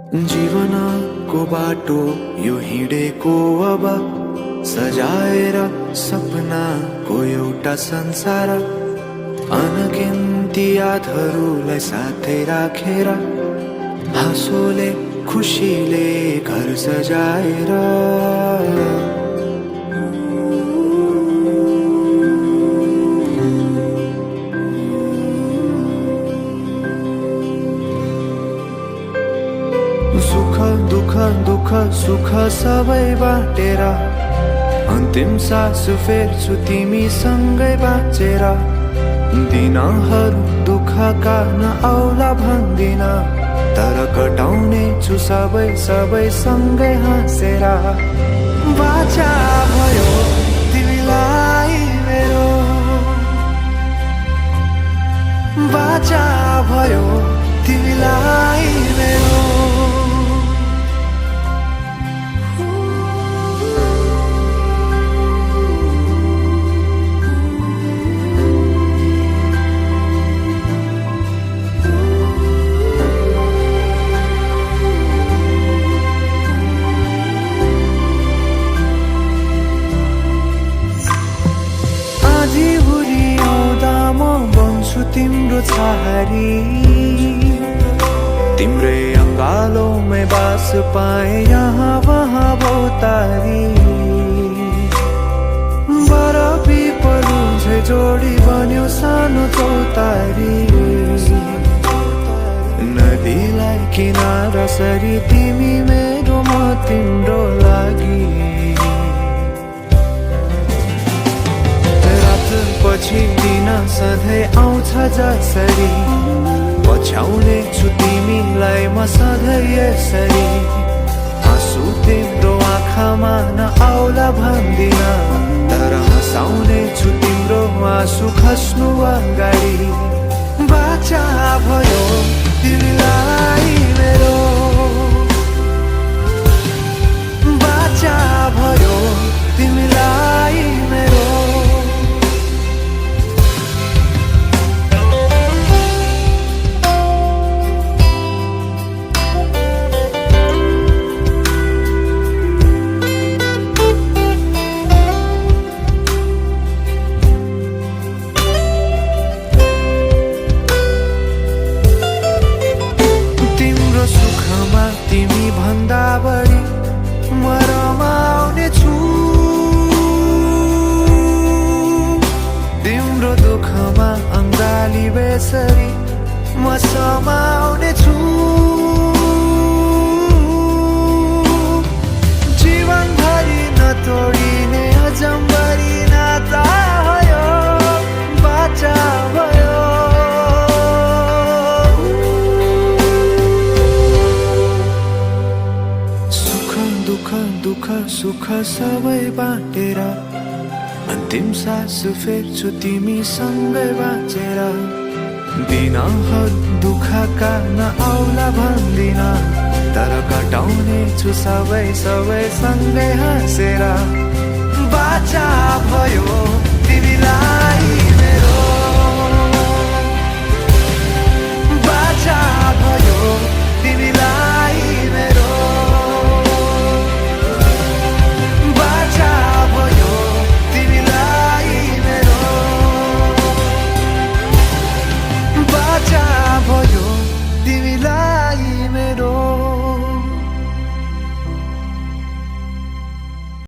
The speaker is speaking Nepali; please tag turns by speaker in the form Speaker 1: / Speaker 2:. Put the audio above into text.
Speaker 1: जीवनको बाटो यो हिँडेको अब सजाएर सपनाको एउटा संसार अनगिन्ती यादहरूलाई साथै राखेर हाँसोले खुसीले घर सजाएर सुख दुःख दुःख सुख सबै बाटेर अन्तिम सास फेर्छु तिमीसँगै बाँचेर दिनहरू दुःखका नआउला भन्दिन तर कटाउने छु सबै सबै सँगै हाँसेर बाचा भयो तिमीलाई मेरो बाचा भयो तिमीलाई मेरो तिम्रो छहारी तिम्रै अङ्गालोमै बास पाए यहाँ वहाँ बहुतारी बरफी पलुझै जोडी बन्यो सानो चौतारी नदीलाई किनारा सरी तिमी मेरो म तिम्रो लागि पछि दिन सधैँ आउँछ जसरी पछ्याउने छु तिमीलाई म सधैँ यसरी आँसु तिम्रो आँखामा नआउला भन्दिन तर हँसाउने छु तिम्रो आँसु खस्नु अगाडि बाचा भयो तिमीलाई मेरो बाचा भयो तिमीलाई मेरो तिमी भन्दा बढी म रमाउने छु तिम्रो दुःखमा अङ्गाली बेसरी म समाउने छु जीवनभरि नतोडिने अजम्बरी नाता भयो बाचा भयो दुःख सुख सबै बाटेर अन्तिम सास फेर्छु तिमीसँगै बाँचेर दिनहरू दुःखका नआउला भन्दिन तर कटाउने छु सबै सबै सँगै हाँसेर बाचा भयो तिमीलाई